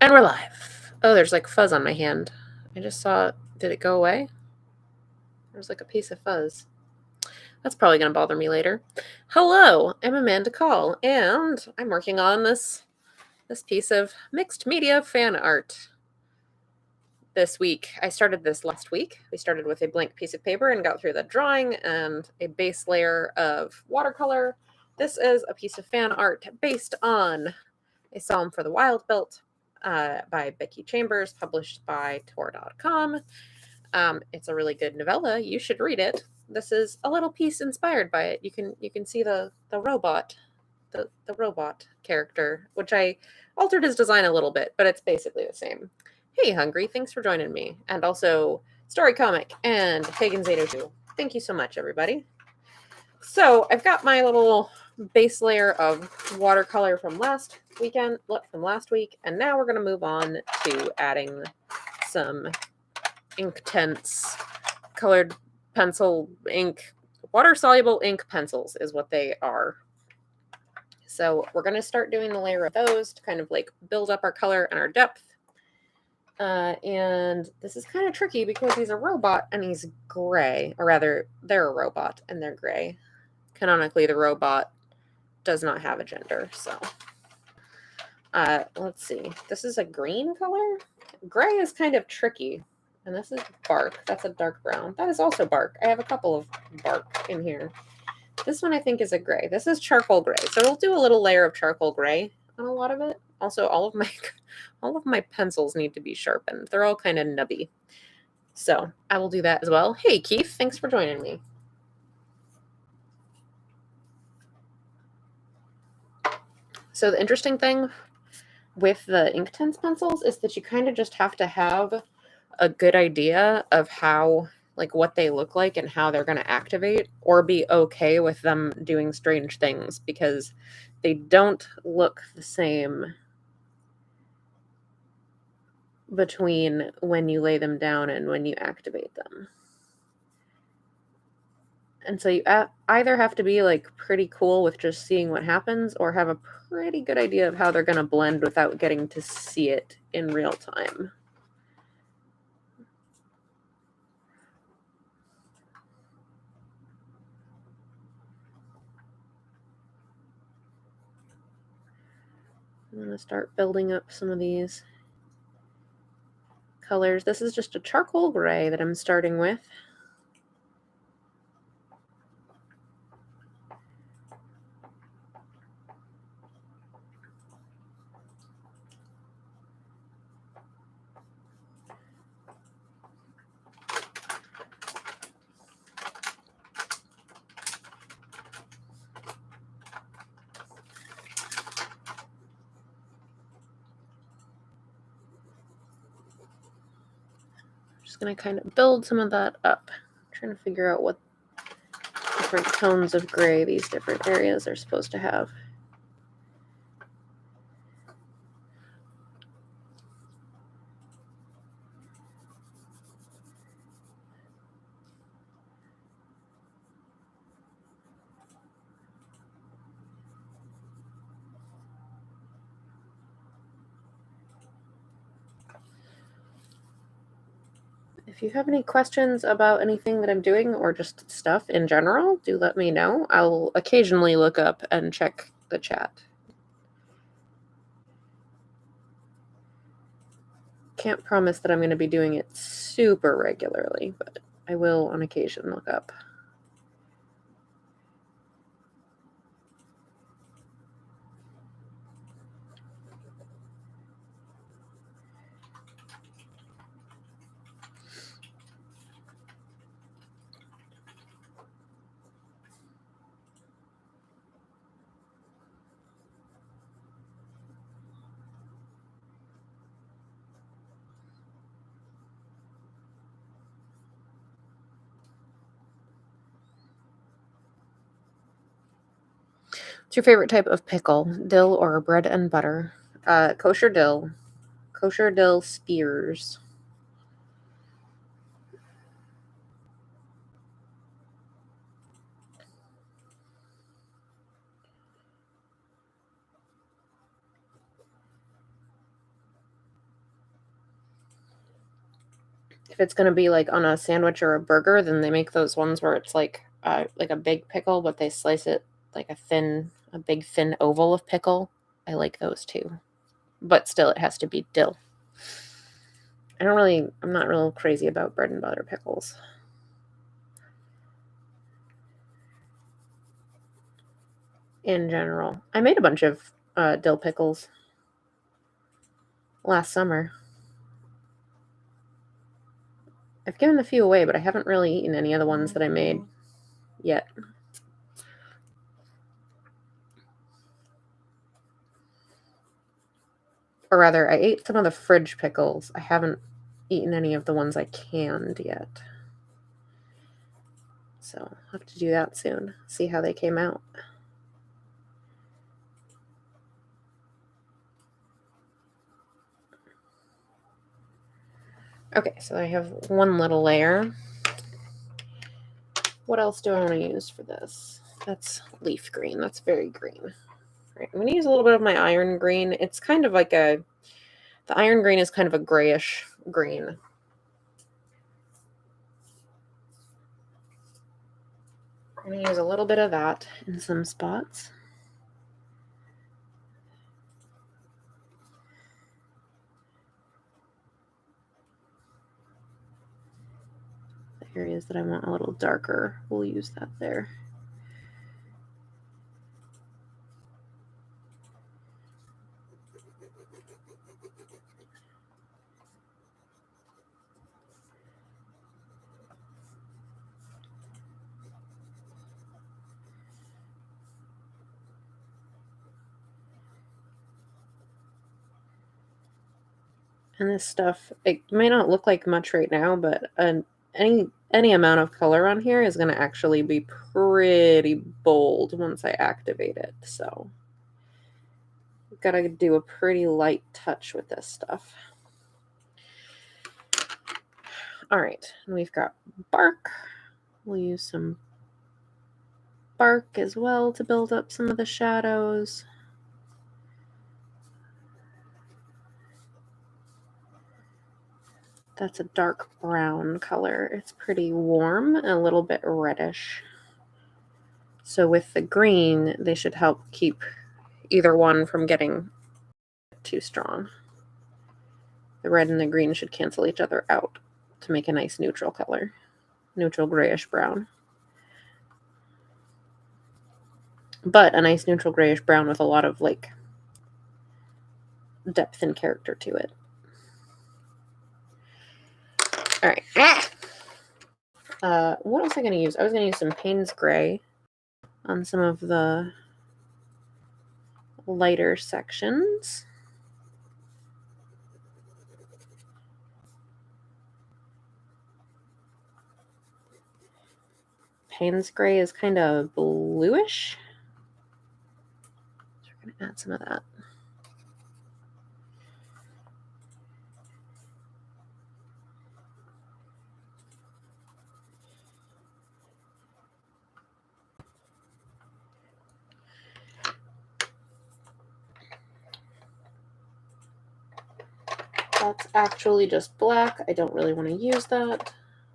And we're live. Oh, there's like fuzz on my hand. I just saw, did it go away? There's like a piece of fuzz. That's probably going to bother me later. Hello, I'm Amanda Call, and I'm working on this piece of mixed media fan art this week. I started this last week. We started with a blank piece of paper and got through the drawing and a base layer of watercolor. This is a piece of fan art based on A Psalm for the Wild Built by Becky Chambers, published by Tor.com. It's a really good novella. You should read it. This is a little piece inspired by it. You can see the robot, the robot character, which I altered his design a little bit, but it's basically the same. Hey, Hungry, thanks for joining me, and also Story Comic and Pagan Zato 2. Thank you so much, everybody. So I've got my little base layer of watercolor from last week, and now we're going to move on to adding some Inktense colored pencil ink. Water-soluble ink pencils is what they are. So we're going to start doing the layer of those to kind of like build up our color and our depth. And this is kind of tricky because he's a robot and he's gray, or rather, they're a robot and they're gray. Canonically, the robot does not have a gender, so let's see. This is a green color. Gray is kind of tricky, and this is bark. That's a dark brown. That is also bark. I have a couple of bark in here. This one I think is a gray. This is charcoal gray, so we'll do a little layer of charcoal gray on a lot of it. Also, all of my pencils need to be sharpened. They're all kind of nubby, so I will do that as well. Hey Keith, thanks for joining me. So the interesting thing with the Inktense pencils is that you kind of just have to have a good idea of how, like, what they look like and how they're going to activate, or be okay with them doing strange things, because they don't look the same between when you lay them down and when you activate them. And so you either have to be like pretty cool with just seeing what happens, or have a pretty good idea of how they're going to blend without getting to see it in real time. I'm going to start building up some of these colors. This is just a charcoal gray that I'm starting with. Just going to kind of build some of that up. I'm trying to figure out what different tones of gray these different areas are supposed to have. If you have any questions about anything that I'm doing, or just stuff in general, do let me know. I'll occasionally look up and check the chat. Can't promise that I'm going to be doing it super regularly, but I will on occasion look up. What's your favorite type of pickle? Dill or bread and butter? Kosher dill. Kosher dill spears. If it's going to be like on a sandwich or a burger, then they make those ones where it's like a big pickle, but they slice it like a big thin oval of pickle. I like those too. But still, it has to be dill. I'm not real crazy about bread and butter pickles. In general. I made a bunch of dill pickles last summer. I've given a few away, but I haven't really eaten any of the ones that I made yet. Or rather, I ate some of the fridge pickles. I haven't eaten any of the ones I canned yet. So I'll have to do that soon. See how they came out. Okay, so I have one little layer. What else do I want to use for this? That's leaf green. That's very green. Right, I'm going to use a little bit of my iron green. It's kind of like the iron green is kind of a grayish green. I'm going to use a little bit of that in some spots. The areas that I want a little darker, we'll use that there. And this stuff, it may not look like much right now, but any amount of color on here is going to actually be pretty bold once I activate it. So I've got to do a pretty light touch with this stuff. All right, and we've got bark. We'll use some bark as well to build up some of the shadows. That's a dark brown color. It's pretty warm and a little bit reddish. So with the green, they should help keep either one from getting too strong. The red and the green should cancel each other out to make a nice neutral color. Neutral grayish brown. But a nice neutral grayish brown with a lot of like depth and character to it. All right. What else am I going to use? I was going to use some Payne's Gray on some of the lighter sections. Payne's Gray is kind of bluish. So we're going to add some of that. That's actually just black. I don't really want to use that.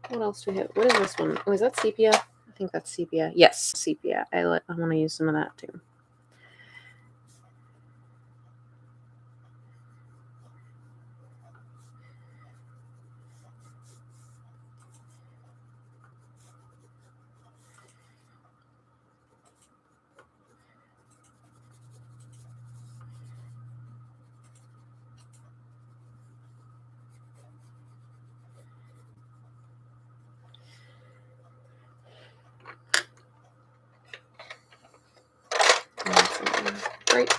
What else do we have? What is this one? Oh, is that sepia? I think that's sepia. Yes, sepia. I want to use some of that too.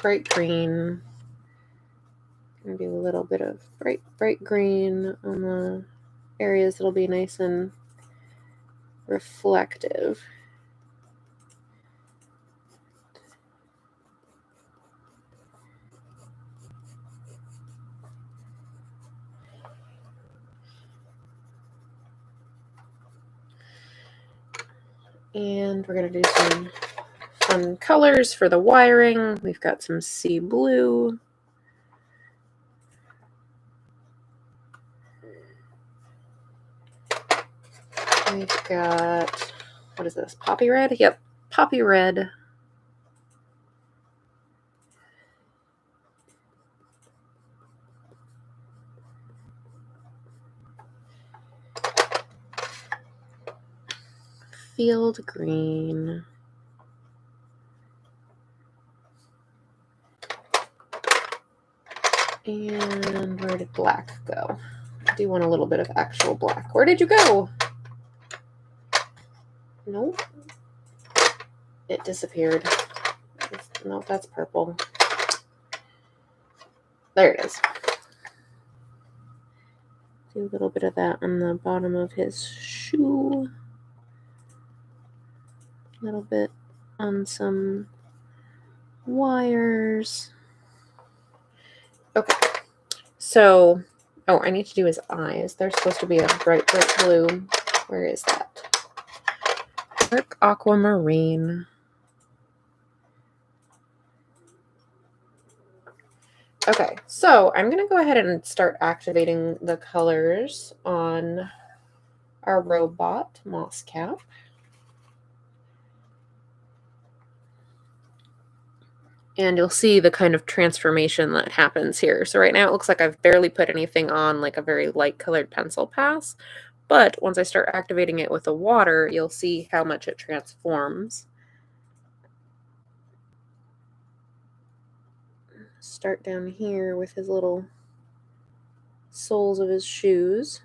Bright green. Maybe a little bit of bright green on the areas that'll be nice and reflective. And we're going to do some fun colors for the wiring. We've got some sea blue. I've got, what is this, poppy red? Yep, poppy red. Field green. And where did black go? I do want a little bit of actual black. Where did you go? Nope. It disappeared. No, that's purple. There it is. Do a little bit of that on the bottom of his shoe. A little bit on some wires. Okay. So, oh, I need to do his eyes. They're supposed to be a bright, bright blue. Where is that? Dark aquamarine. Okay, so I'm going to go ahead and start activating the colors on our robot moss cap. And you'll see the kind of transformation that happens here. So right now it looks like I've barely put anything on, like a very light colored pencil pass. But once I start activating it with the water, you'll see how much it transforms. Start down here with his little soles of his shoes.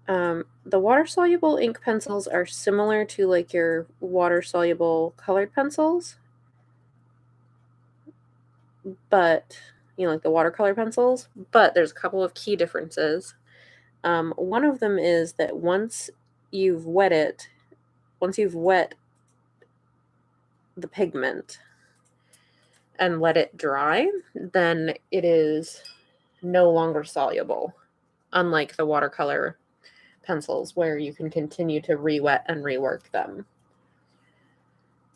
The water-soluble ink pencils are similar to like your water-soluble colored pencils, but like the watercolor pencils, but there's a couple of key differences. One of them is that once you've wet the pigment and let it dry, then it is no longer soluble, unlike the watercolor pencils where you can continue to re-wet and rework them.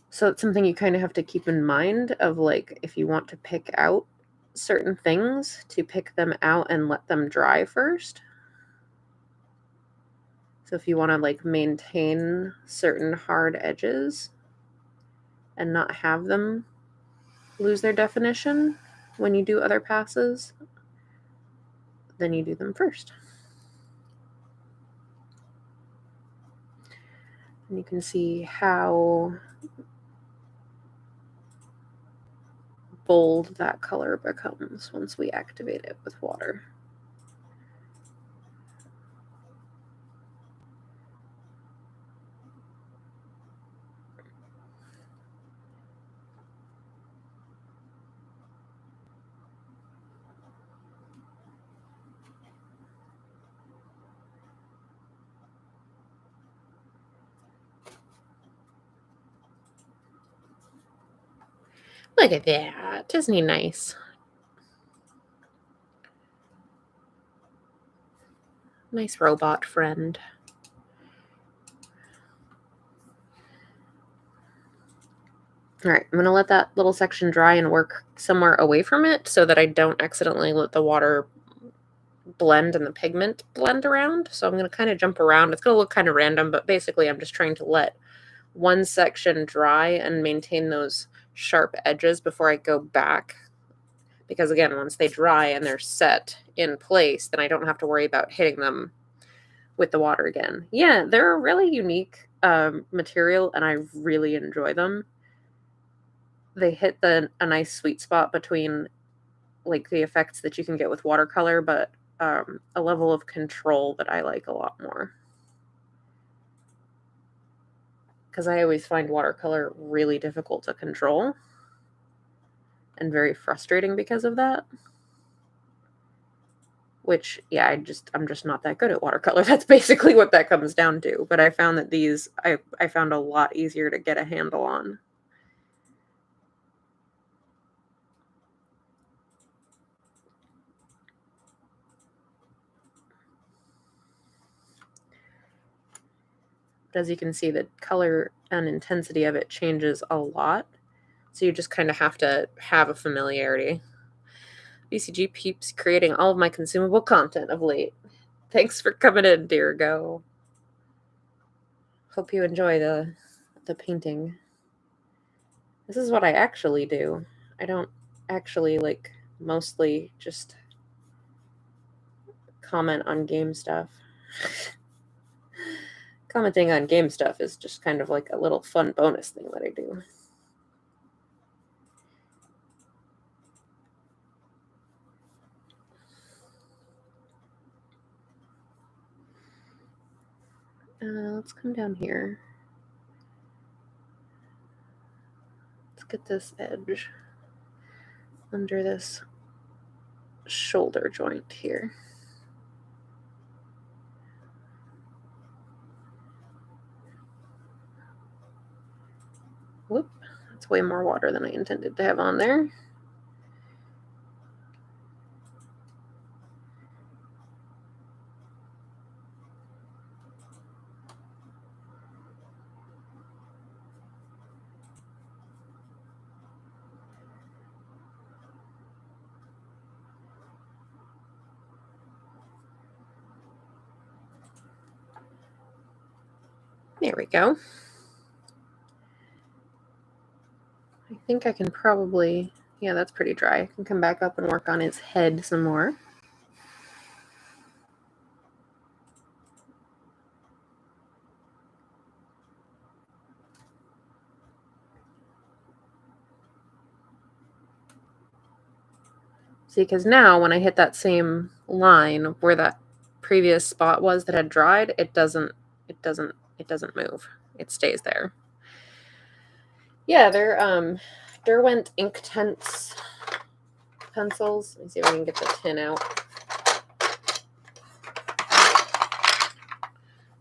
So it's something you kind of have to keep in mind of, like, if you want to pick out certain things, to pick them out and let them dry first. So if you want to like maintain certain hard edges and not have them lose their definition when you do other passes, then you do them first. And you can see how bold that color becomes once we activate it with water. Look at that. Isn't he nice? Nice robot friend. All right, I'm going to let that little section dry and work somewhere away from it so that I don't accidentally let the water blend and the pigment blend around. So I'm going to kind of jump around. It's going to look kind of random, but basically I'm just trying to let one section dry and maintain those sharp edges before I go back. Because again, once they dry and they're set in place, then I don't have to worry about hitting them with the water again. Yeah, they're a really unique material and I really enjoy them. They hit a nice sweet spot between like the effects that you can get with watercolor, but a level of control that I like a lot more. Because I always find watercolor really difficult to control and very frustrating because of that. Which, yeah, I'm just not that good at watercolor. That's basically what that comes down to. But I found that these, I found a lot easier to get a handle on. But as you can see, the color and intensity of it changes a lot. So you just kind of have to have a familiarity. BCG keeps creating all of my consumable content of late. Thanks for coming in, dear Go. hope you enjoy the painting. This is what I actually do. I don't actually like mostly just comment on game stuff. Commenting on game stuff is just kind of like a little fun bonus thing that I do. Let's come down here. Let's get this edge under this shoulder joint here. Whoop, that's way more water than I intended to have on there. There we go. I think I can probably, yeah, that's pretty dry. I can come back up and work on his head some more. See, because now when I hit that same line where that previous spot was that had dried, it doesn't move. It stays there. Yeah, they're Derwent Inktense pencils. Let me see if I can get the tin out.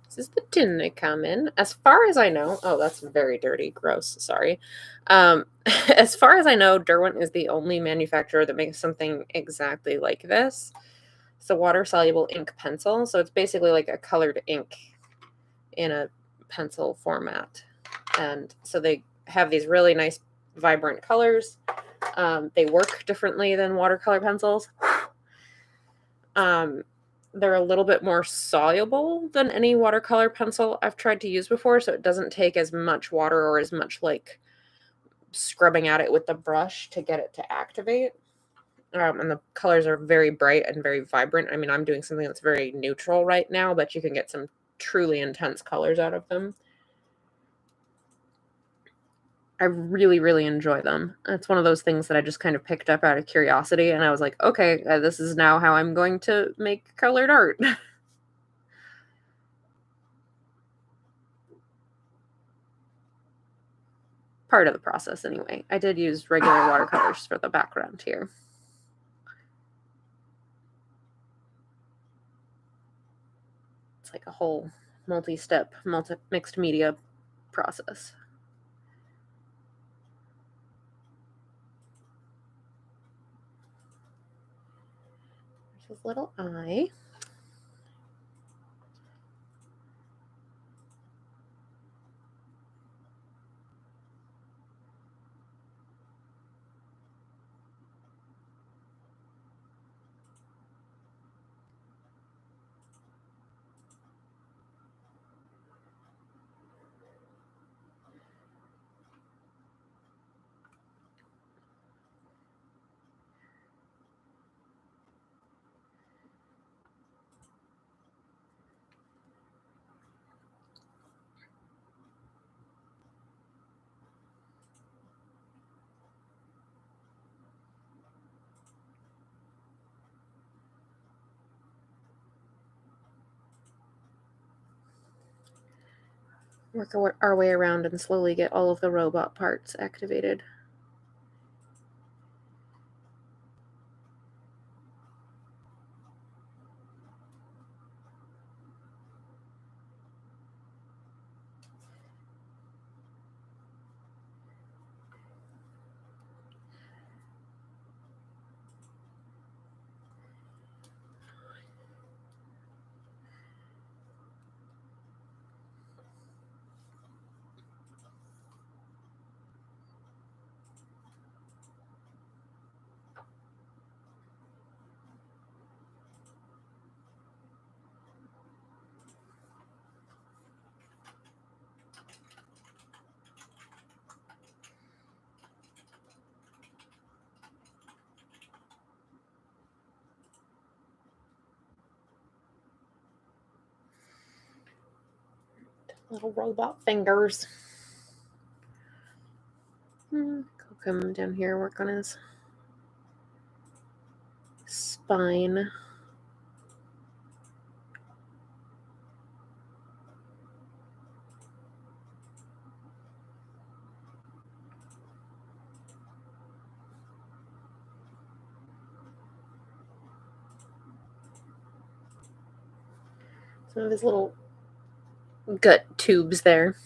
This is the tin they come in. As far as I know, oh, that's very dirty, gross, sorry. As far as I know, Derwent is the only manufacturer that makes something exactly like this. It's a water-soluble ink pencil, so it's basically like a colored ink in a pencil format. And so they have these really nice, vibrant colors. They work differently than watercolor pencils. They're a little bit more soluble than any watercolor pencil I've tried to use before, so it doesn't take as much water or as much like scrubbing at it with the brush to get it to activate. And the colors are very bright and very vibrant. I mean, I'm doing something that's very neutral right now, but you can get some truly intense colors out of them. I really, really enjoy them. It's one of those things that I just kind of picked up out of curiosity, and I was like, okay, this is now how I'm going to make colored art. Part of the process, anyway. I did use regular watercolors for the background here. It's like a whole multi-step, mixed media process. There's his little eye. Work our way around and slowly get all of the robot parts activated. Little robot fingers. I'll come down here, work on his spine. Some of his little gut tubes there.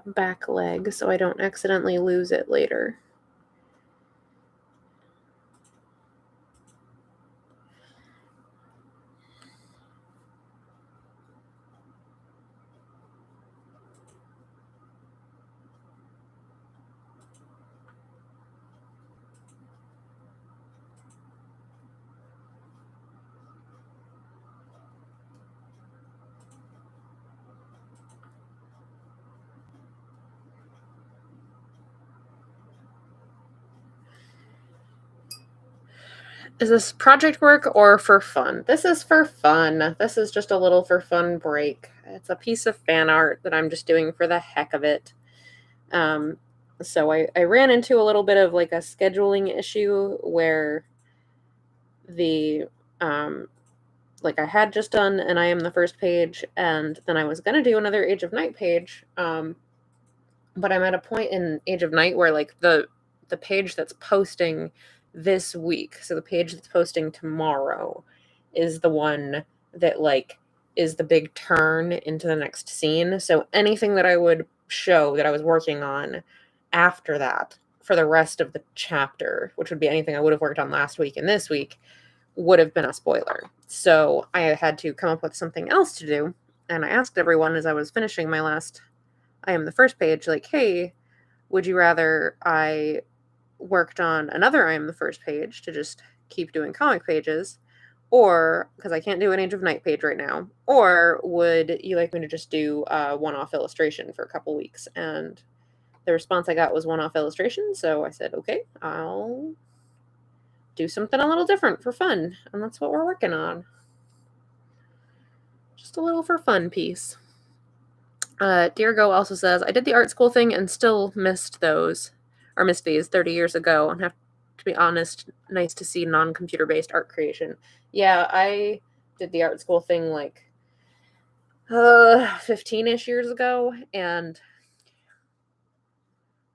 Back leg so I don't accidentally lose it later. Is this project work or for fun? This is for fun. This is just a little for fun break. It's a piece of fan art that I'm just doing for the heck of it. So I ran into a little bit of like a scheduling issue where the like I had just done an I Am the First page, and then I was gonna do another Age of Night page. But I'm at a point in Age of Night where like the page that's posting this week, so the page that's posting tomorrow, is the one that like is the big turn into the next scene. So anything that I would show that I was working on after that for the rest of the chapter, which would be anything I would have worked on last week and this week, would have been a spoiler. So I had to come up with something else to do. And I asked everyone as I was finishing my last I Am the First page, like, hey, would you rather I worked on another I Am the First page to just keep doing comic pages, or because I can't do an Age of Night page right now, or would you like me to just do a one-off illustration for a couple weeks? And the response I got was one-off illustration, so I said, okay, I'll do something a little different for fun, and that's what we're working on. Just a little for fun piece. Deargo also says, I did the art school thing and still missed these 30 years ago, and have to be honest, nice to see non-computer based art creation. Yeah, I did the art school thing like 15-ish years ago, and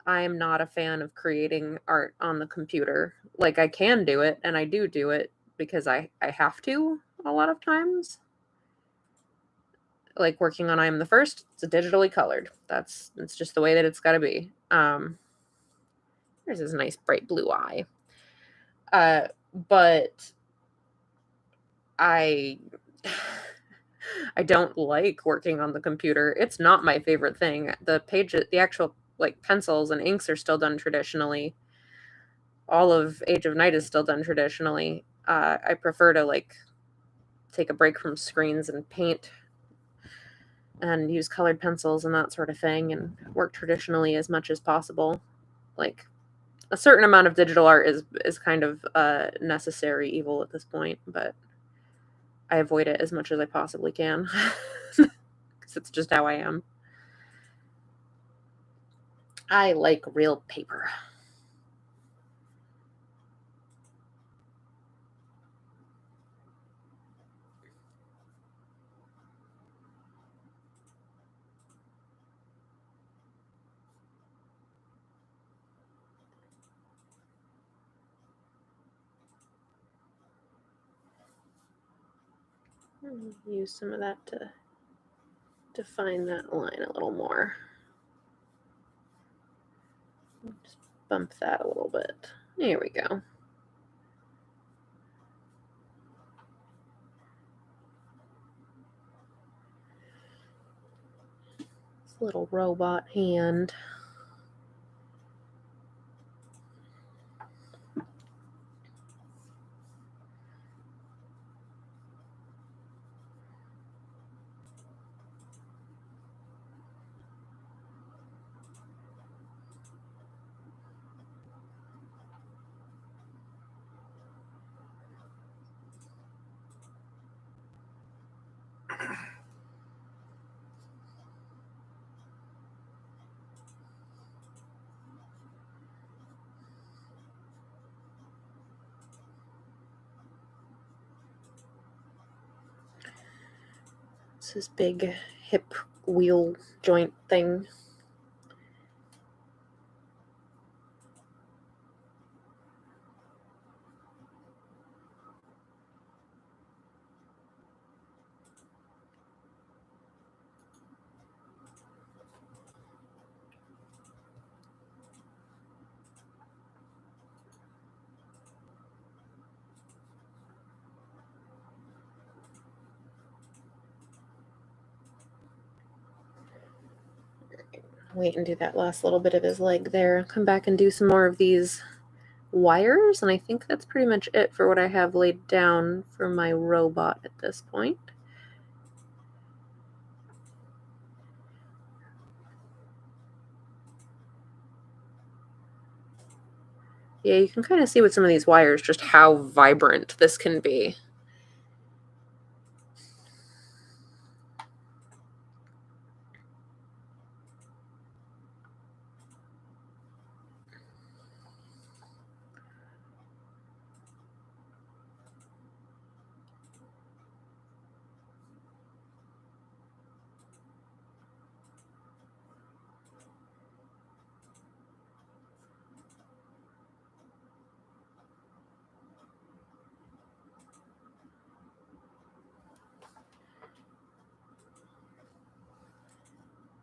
I am not a fan of creating art on the computer. Like, I can do it, and I do it because I have to a lot of times. Like working on I Am the First, it's digitally colored. It's just the way that it's got to be. There's this nice bright blue eye. But I don't like working on the computer. It's not my favorite thing. The actual like pencils and inks are still done traditionally. All of Age of Night is still done traditionally. I prefer to like take a break from screens and paint and use colored pencils and that sort of thing, and work traditionally as much as possible. Like, a certain amount of digital art is kind of a necessary evil at this point, but I avoid it as much as I possibly can because it's just how I am. I like real paper. Use some of that to define that line a little more. Just bump that a little bit. There we go. little robot hand. It's this big hip wheel joint thing. Wait and do that last little bit of his leg there. Come back and do some more of these wires, and I think that's pretty much it for what I have laid down for my robot at this point. Yeah, you can kind of see with some of these wires just how vibrant this can be.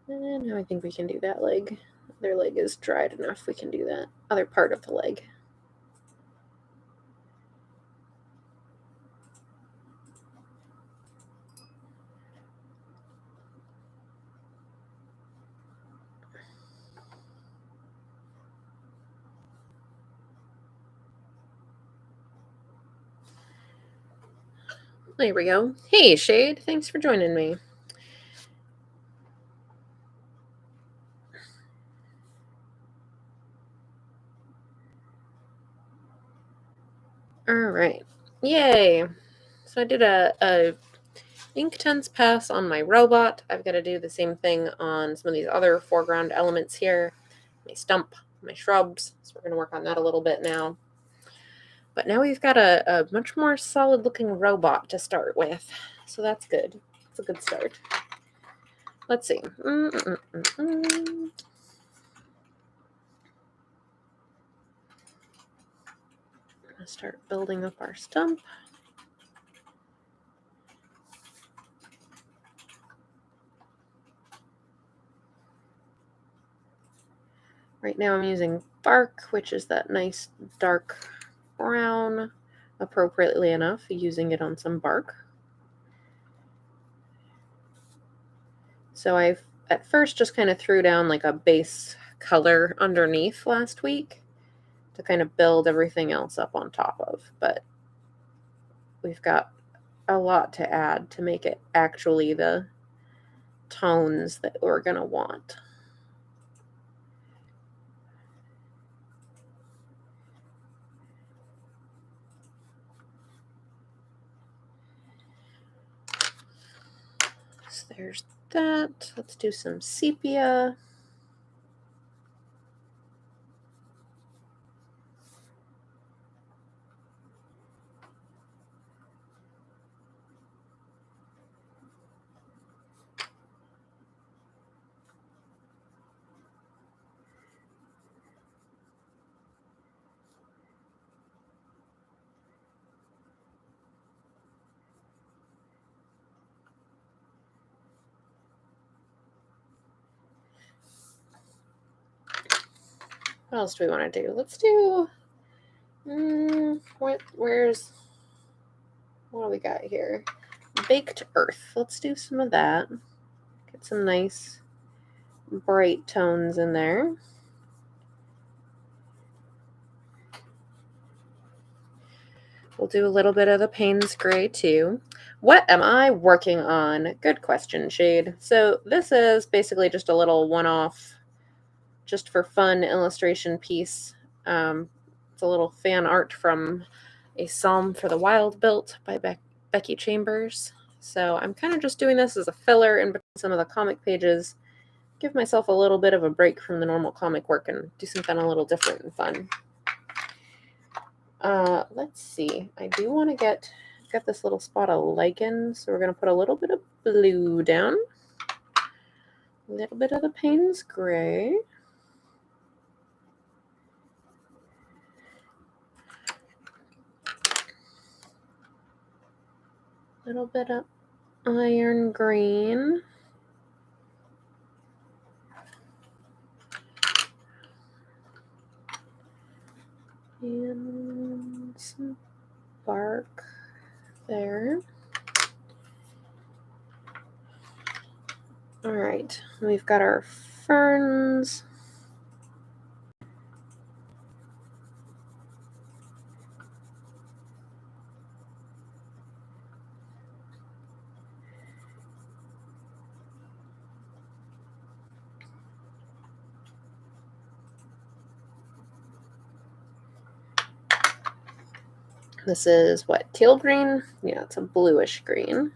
And now I think we can do that leg. Their leg is dried enough. We can do that other part of the leg. There we go. Hey, Shade. Thanks for joining me. All right. Yay. So I did a Inktense pass on my robot. I've got to do the same thing on some of these other foreground elements here. My stump, my shrubs. So we're going to work on that a little bit now. But now we've got a much more solid looking robot to start with. So that's good. It's a good start. Let's see. Gonna start building up our stump. Right now I'm using bark, which is that nice dark brown, appropriately enough, using it on some bark. So I at first just kind of threw down like a base color underneath last week to kind of build everything else up on top of, but we've got a lot to add to make it actually the tones that we're going to want. So there's that. Let's do some sepia. What else do we want to do? Let's do, what do we got here? Baked earth. Let's do some of that. Get some nice bright tones in there. We'll do a little bit of the Payne's Gray too. What am I working on? Good question, Shade. So this is basically just a little one-off, just for fun illustration piece. It's a little fan art from A Psalm for the Wild Built by Becky Chambers. So I'm kind of just doing this as a filler in between some of the comic pages. Give myself a little bit of a break from the normal comic work and do something a little different and fun. Let's see. I do want to get this little spot of lichen, so we're going to put a little bit of blue down. A little bit of the Payne's Gray. A little bit of iron green. And some bark there. All right, we've got our ferns. This is what, teal green? Yeah, it's a bluish green.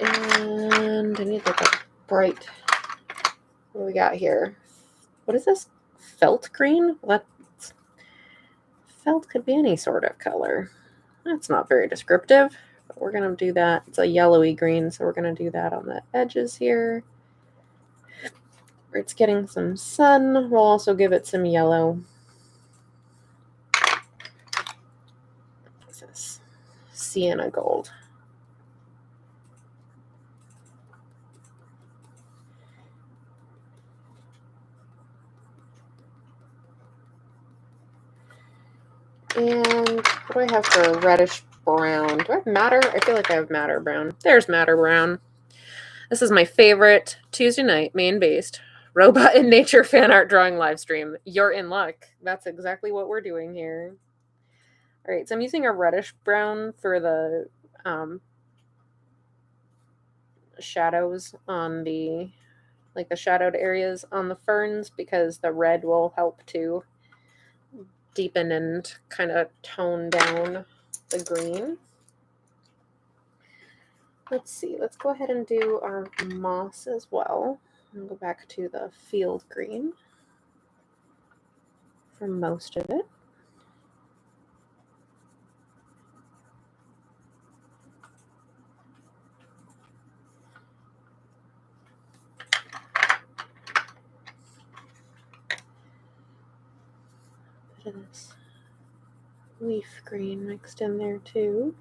And I need like a bright, what do we got here? What is this? Felt green? Felt could be any sort of color. That's not very descriptive, but we're going to do that. It's a yellowy green, so we're going to do that on the edges here. Where it's getting some sun. We'll also give it some yellow. What's this? Sienna gold. And what do I have for reddish brown? Do I have madder? I feel like I have madder brown. There's madder brown. This is my favorite Tuesday night, Maine-based robot in nature fan art drawing live stream. You're in luck. That's exactly what we're doing here. All right, so I'm using a reddish brown for the shadows on the, like the shadowed areas on the ferns, because the red will help to deepen and kind of tone down the green. Let's see, let's go ahead and do our moss as well. And go back to the field green for most of it. Bit of this leaf green mixed in there too.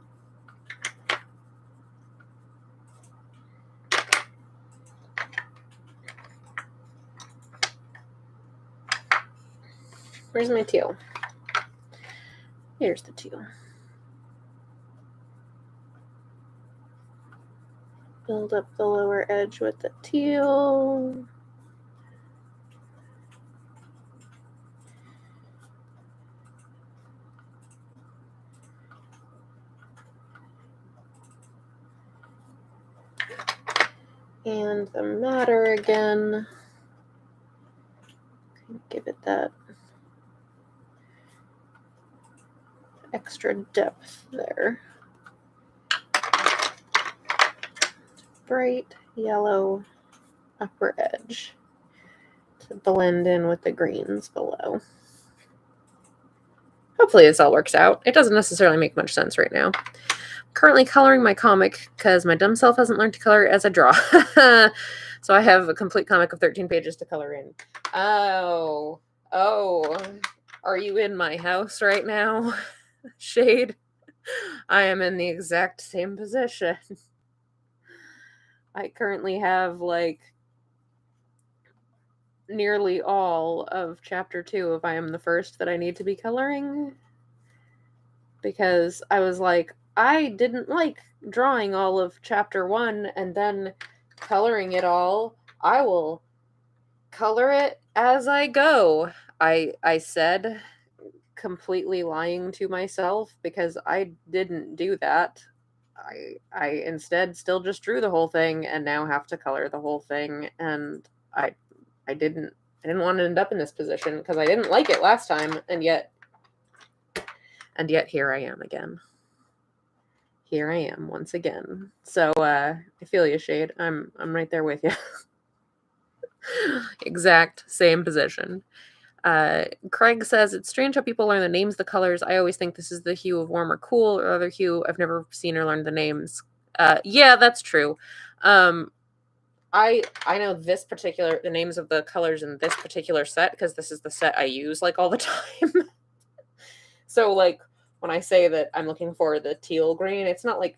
Where's my teal? Here's the teal. Build up the lower edge with the teal. And the madder again. Give it that extra depth there. Bright yellow upper edge to blend in with the greens below. Hopefully this all works out. It doesn't necessarily make much sense right now. I'm currently coloring my comic because my dumb self hasn't learned to color as I draw. So I have a complete comic of 13 pages to color in. Oh, are you in my house right now, Shade? I am in the exact same position. I currently have like nearly all of chapter 2 if I am the first that I need to be coloring, because I was like, I didn't like drawing all of chapter 1 and then coloring it all. I will color it as I go. I said, completely lying to myself, because I didn't do that. I instead still just drew the whole thing and now have to color the whole thing, and I didn't want to end up in this position because I didn't like it last time, and yet here I am again. Here I am once again. So I feel you, Shade. I'm right there with you. Exact same position. Craig says, it's strange how people learn the names of the colors. I always think this is the hue of warm or cool or other hue. I've never seen or learned the names. Yeah, that's true. I know the names of the colors in this particular set because this is the set I use like all the time. So like when I say that I'm looking for the teal green, it's not like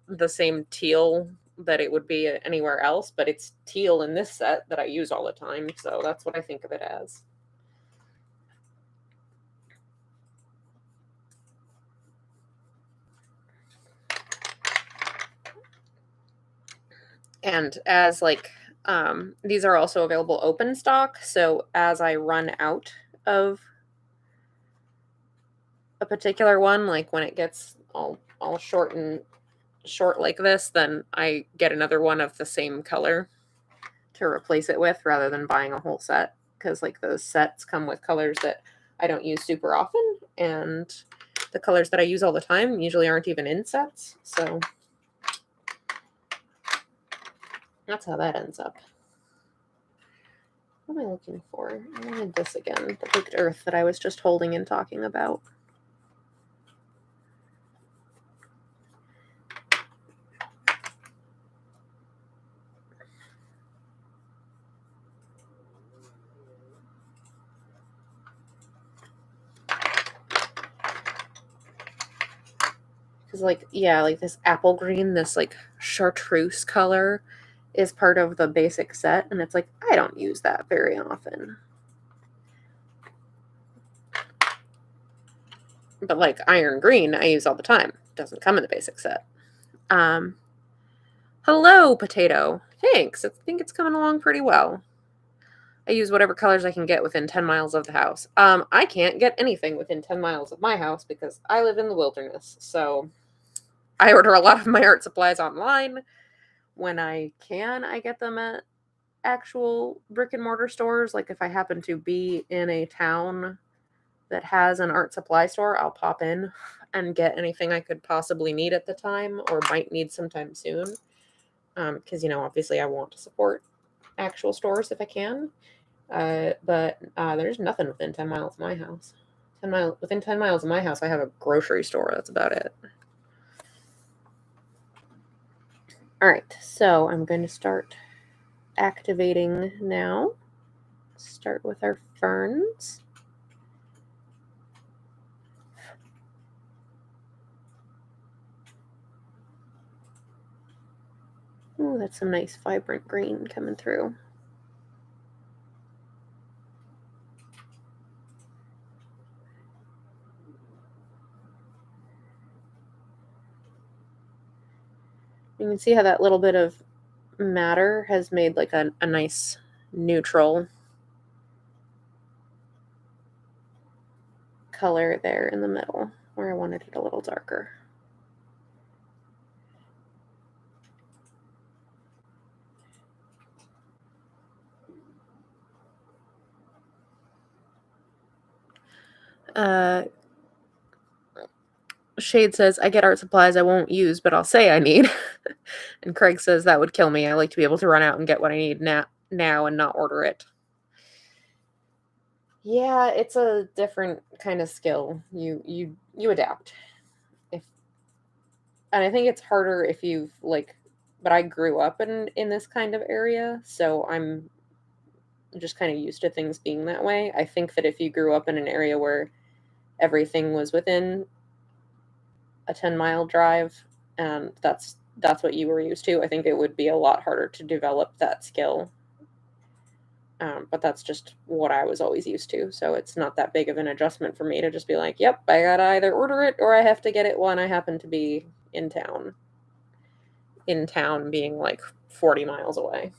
the same teal that it would be anywhere else, but it's teal in this set that I use all the time. So that's what I think of it as. And as like, these are also available open stock. So as I run out of a particular one, like when it gets all short like this, then I get another one of the same color to replace it with rather than buying a whole set. Because like those sets come with colors that I don't use super often, and the colors that I use all the time usually aren't even in sets. So that's how that ends up. What am I looking for? I wanted this again, the baked earth that I was just holding and talking about. Because like, yeah, like this apple green, this like chartreuse color is part of the basic set, and it's like, I don't use that very often. But like iron green, I use all the time. It doesn't come in the basic set. Hello, potato. Thanks. I think it's coming along pretty well. I use whatever colors I can get within 10 miles of the house. I can't get anything within 10 miles of my house because I live in the wilderness. So I order a lot of my art supplies online. When I can, I get them at actual brick and mortar stores. Like if I happen to be in a town that has an art supply store, I'll pop in and get anything I could possibly need at the time or might need sometime soon. Because, obviously I want to support actual stores if I can. But there's nothing within 10 miles of my house. Within 10 miles of my house, I have a grocery store. That's about it. All right, so I'm going to start activating now. Start with our ferns. Oh, that's some nice vibrant green coming through. You can see how that little bit of matter has made like a nice neutral color there in the middle where I wanted it a little darker. Shade says, I get art supplies I won't use, but I'll say I need. And Craig says, that would kill me. I like to be able to run out and get what I need now and not order it. Yeah, it's a different kind of skill. You adapt. And I think it's harder if you've but I grew up in this kind of area, so I'm just kind of used to things being that way. I think that if you grew up in an area where everything was within a 10-mile drive and that's what you were used to, I think it would be a lot harder to develop that skill. But that's just what I was always used to. So it's not that big of an adjustment for me to just be like, yep, I gotta either order it or I have to get it when I happen to be in town. In town being like 40 miles away.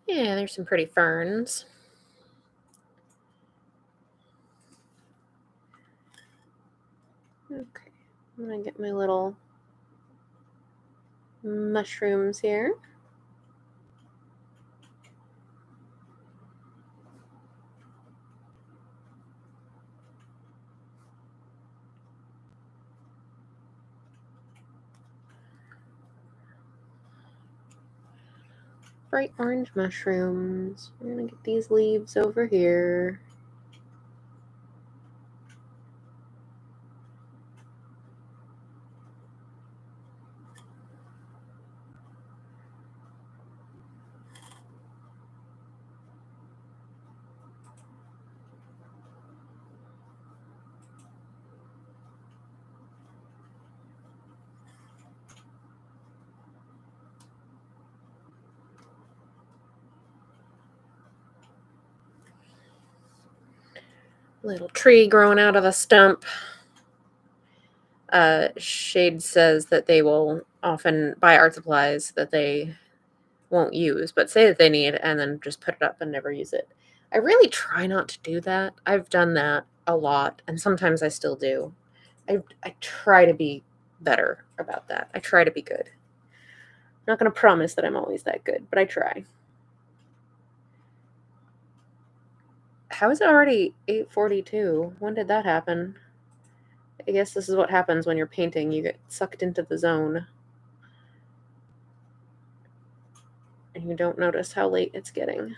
Yeah, there's some pretty ferns. Okay, I'm gonna get my little mushrooms here. Bright orange mushrooms. We're gonna get these leaves over here. Little tree growing out of the stump. Shade says that they will often buy art supplies that they won't use, but say that they need and then just put it up and never use it. I really try not to do that. I've done that a lot, and sometimes I still do. I try to be better about that. I try to be good. I'm not going to promise that I'm always that good, but I try. How is it already 8:42? When did that happen? I guess this is what happens when you're painting. You get sucked into the zone. And you don't notice how late it's getting.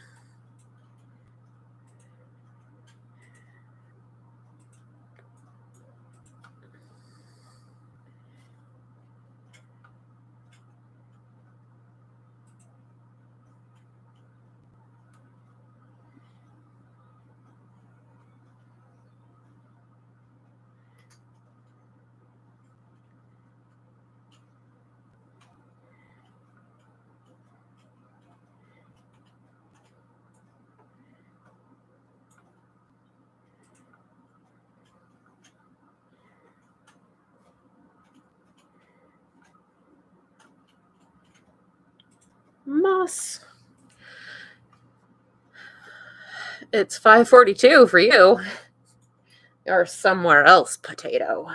Moss. It's 5:42 for you. You're somewhere else, potato.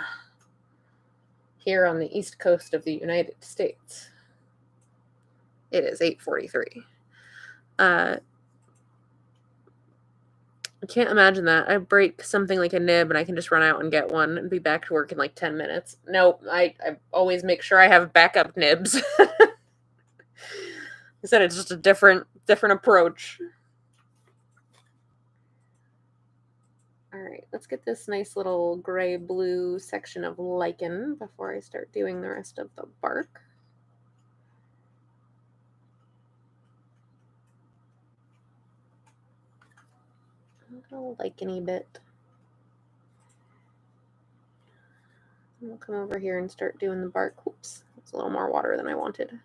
Here on the east coast of the United States. It is 8:43. I can't imagine that. I break something like a nib and I can just run out and get one and be back to work in like 10 minutes. Nope, I always make sure I have backup nibs. I said it's just a different approach. All right, let's get this nice little gray-blue section of lichen before I start doing the rest of the bark. A little lichen-y bit. And we'll come over here and start doing the bark. Oops, it's a little more water than I wanted.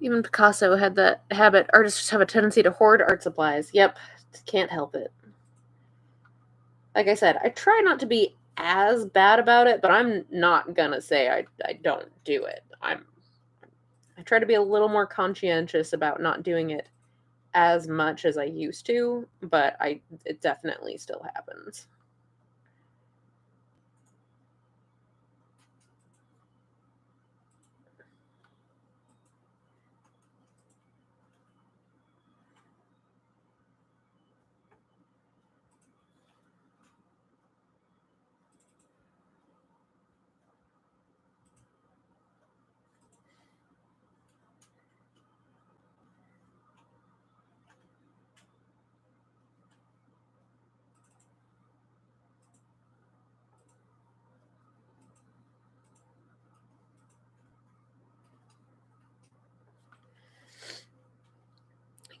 Even Picasso had that habit. Artists have a tendency to hoard art supplies. Yep, can't help it. Like I said, I try not to be as bad about it, but I'm not gonna say I don't do it. I try to be a little more conscientious about not doing it as much as I used to, but it definitely still happens.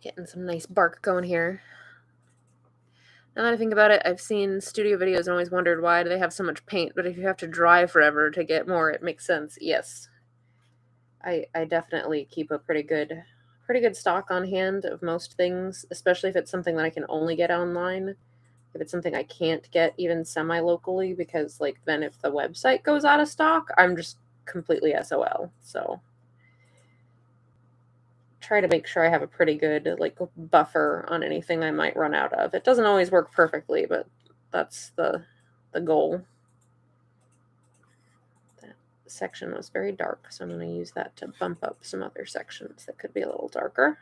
Getting some nice bark going here. Now that I think about it, I've seen studio videos and always wondered why do they have so much paint, but if you have to dry forever to get more, it makes sense. Yes. I definitely keep a pretty good stock on hand of most things, especially if it's something that I can only get online. If it's something I can't get even semi-locally, because like then if the website goes out of stock, I'm just completely SOL. So try to make sure I have a pretty good like buffer on anything I might run out of. It doesn't always work perfectly, but that's the goal. That section was very dark, so I'm going to use that to bump up some other sections that could be a little darker.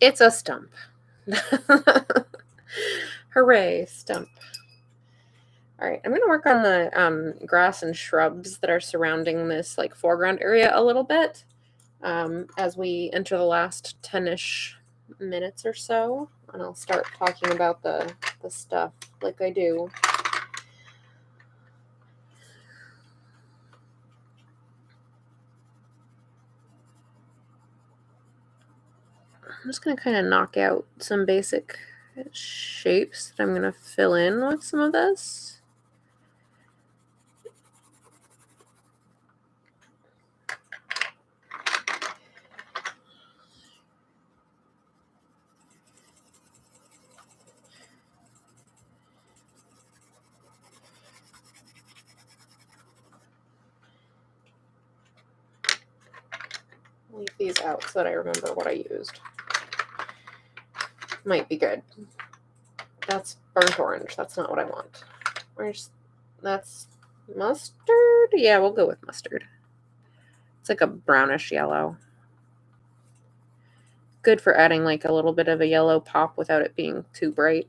It's a stump. Hooray, stump. All right, I'm going to work on the grass and shrubs that are surrounding this like foreground area a little bit as we enter the last 10-ish minutes or so, and I'll start talking about the stuff like I do. I'm just going to kind of knock out some basic shapes that I'm going to fill in with some of this. Leave these out so that I remember what I used. Might be good. That's burnt orange. That's not what I want. That's mustard? Yeah, we'll go with mustard. It's like a brownish yellow. Good for adding like a little bit of a yellow pop without it being too bright.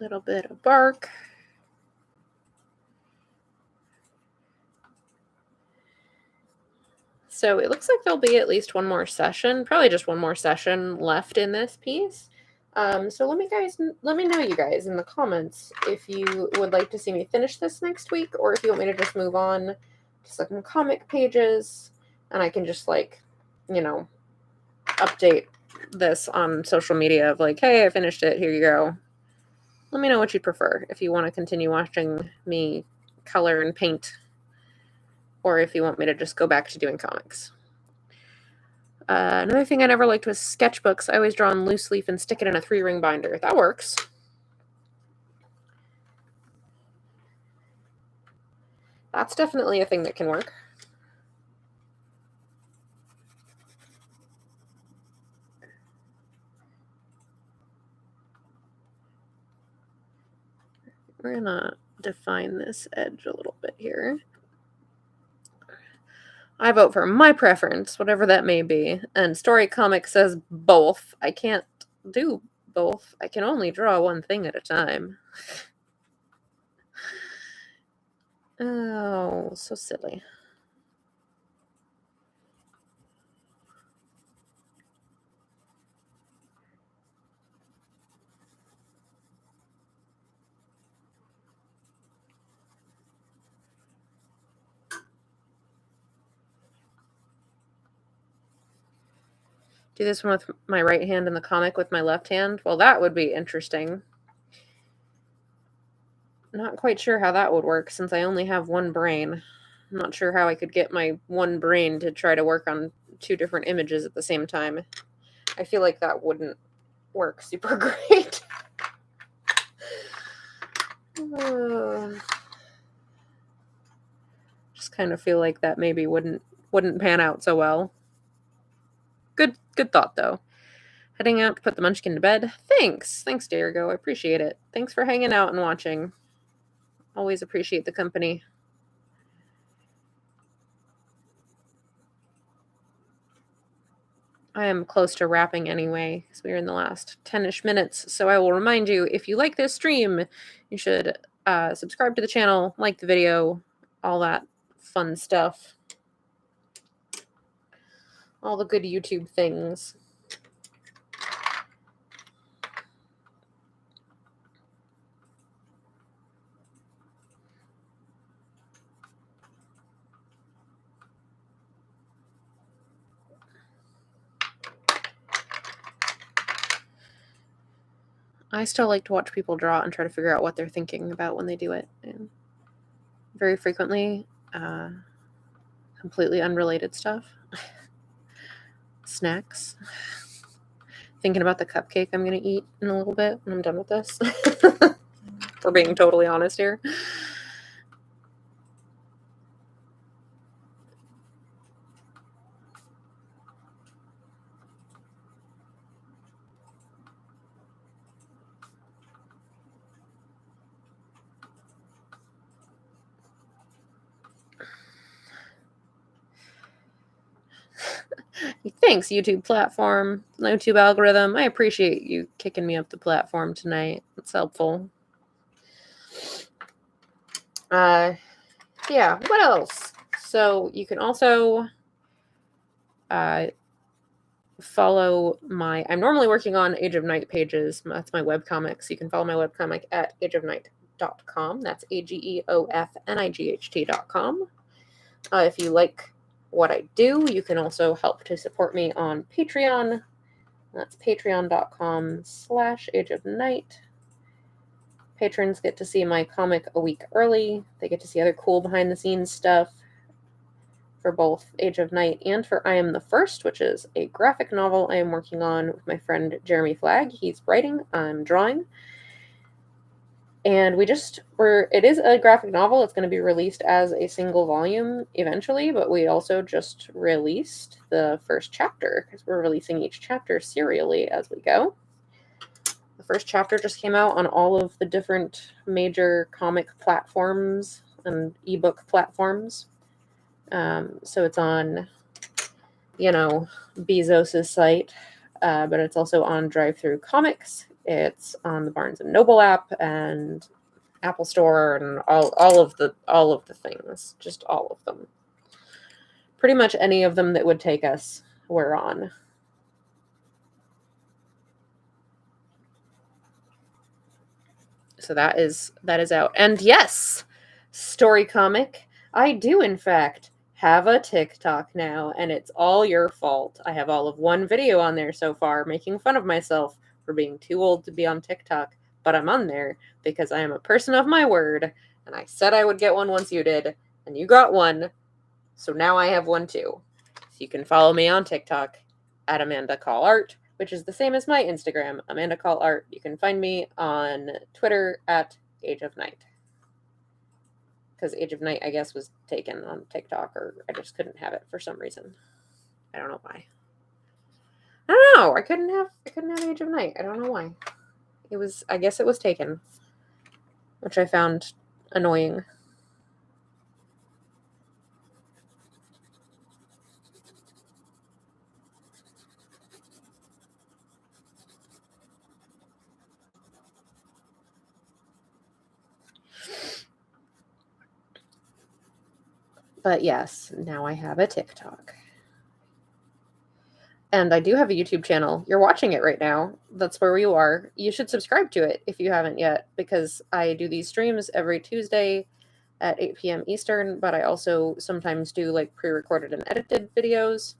Little bit of bark. So it looks like there'll be at least one more session, probably just one more session left in this piece. So let me know, you guys, in the comments if you would like to see me finish this next week, or if you want me to just move on to some comic pages, and I can just like, update this on social media of like, hey, I finished it. Here you go. Let me know what you prefer. If you want to continue watching me color and paint, or if you want me to just go back to doing comics. Another thing I never liked was sketchbooks. I always draw on loose leaf and stick it in a 3-ring binder. That works. That's definitely a thing that can work. . . . . . . . . . . . . . . . . . . . . . . . . . . . . . . . . . . . . . . . . . . . . . . . . . . . . . . . . . . . We're gonna define this edge a little bit here. I vote for my preference, whatever that may be. And Story Comic says both. I can't do both. I can only draw one thing at a time. Oh, so silly. Do this one with my right hand in the comic with my left hand? Well, that would be interesting. Not quite sure how that would work since I only have one brain. I'm not sure how I could get my one brain to try to work on two different images at the same time. I feel like that wouldn't work super great. Just kind of feel like that maybe wouldn't pan out so well. Good thought though. Heading out to put the munchkin to bed. Thanks, Dirigo. I appreciate it. Thanks for hanging out and watching. Always appreciate the company. I am close to wrapping anyway, because we're in the last 10-ish minutes. So I will remind you, if you like this stream, you should subscribe to the channel, like the video, all that fun stuff. All the good YouTube things. I still like to watch people draw and try to figure out what they're thinking about when they do it. And very frequently, completely unrelated stuff. Snacks. Thinking about the cupcake I'm going to eat in a little bit when I'm done with this. For being totally honest here. Thanks, YouTube platform, YouTube algorithm. I appreciate you kicking me up the platform tonight. It's helpful. Yeah, what else? So you can also follow I'm normally working on Age of Night pages. That's my webcomic. So you can follow my webcomic at ageofnight.com. That's AGEOFNIGHT.com. If you like what I do, you can also help to support me on Patreon. That's patreon.com/ageofnight. Patrons get to see my comic a week early. They get to see other cool behind-the-scenes stuff for both Age of Night and for I Am the First, which is a graphic novel I am working on with my friend Jeremy Flagg. He's writing, I'm drawing. And it is a graphic novel. It's going to be released as a single volume eventually, but we also just released the first chapter because we're releasing each chapter serially as we go. The first chapter just came out on all of the different major comic platforms and ebook platforms. So it's on, Bezos's site, but it's also on Drive-Thru Comics. It's on the Barnes & Noble app and Apple Store and all of the things, just all of them. Pretty much any of them that would take us, we're on. So that is out. And yes, Story Comic, I do in fact have a TikTok now, and it's all your fault. I have all of one video on there so far, making fun of myself for being too old to be on TikTok, but I'm on there because I am a person of my word, and I said I would get one once you did, and you got one, so now I have one too. So you can follow me on TikTok at Amanda Call Art, which is the same as my Instagram, Amanda Call Art. You can find me on Twitter at Age of Night. Because Age of Night, I guess, was taken on TikTok, or I just couldn't have it for some reason. I don't know why. I don't know. I couldn't have Age of Night. I don't know why. I guess it was taken. which I found annoying. But yes, now I have a TikTok. And I do have a YouTube channel. You're watching it right now. That's where you are. You should subscribe to it if you haven't yet, because I do these streams every Tuesday at 8 p.m. Eastern, but I also sometimes do like pre-recorded and edited videos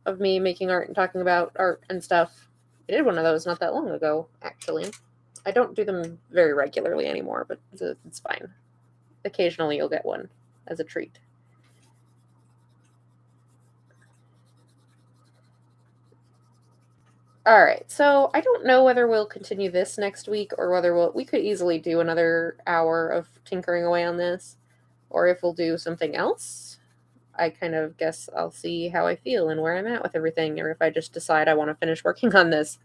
of me making art and talking about art and stuff. I did one of those not that long ago, actually. I don't do them very regularly anymore, but it's fine. Occasionally you'll get one as a treat. All right, so I don't know whether we'll continue this next week or whether we could easily do another hour of tinkering away on this, or if we'll do something else. I kind of guess I'll see how I feel and where I'm at with everything, or if I just decide I want to finish working on this,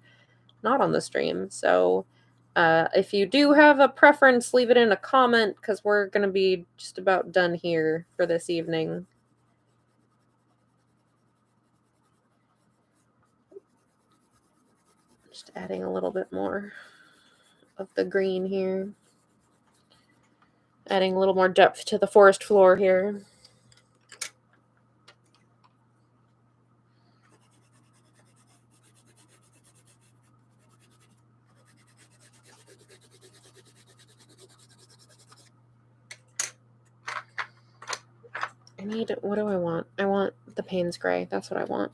not on the stream. So if you do have a preference, leave it in a comment, because we're going to be just about done here for this evening. Just adding a little bit more of the green here. Adding a little more depth to the forest floor here. What do I want? I want the Payne's gray. That's what I want.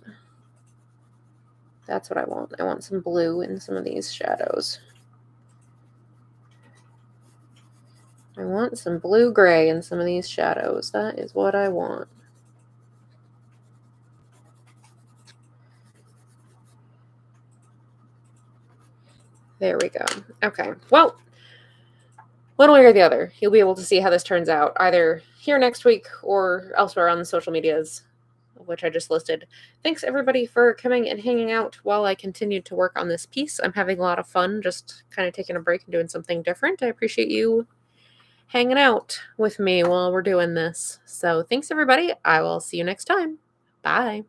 That's what I want. I want some blue in some of these shadows. I want some blue-gray in some of these shadows. That is what I want. There we go. Okay. Well, one way or the other, you'll be able to see how this turns out, either here next week or elsewhere on the social medias, which I just listed. Thanks, everybody, for coming and hanging out while I continued to work on this piece. I'm having a lot of fun just kind of taking a break and doing something different. I appreciate you hanging out with me while we're doing this. So thanks, everybody. I will see you next time. Bye.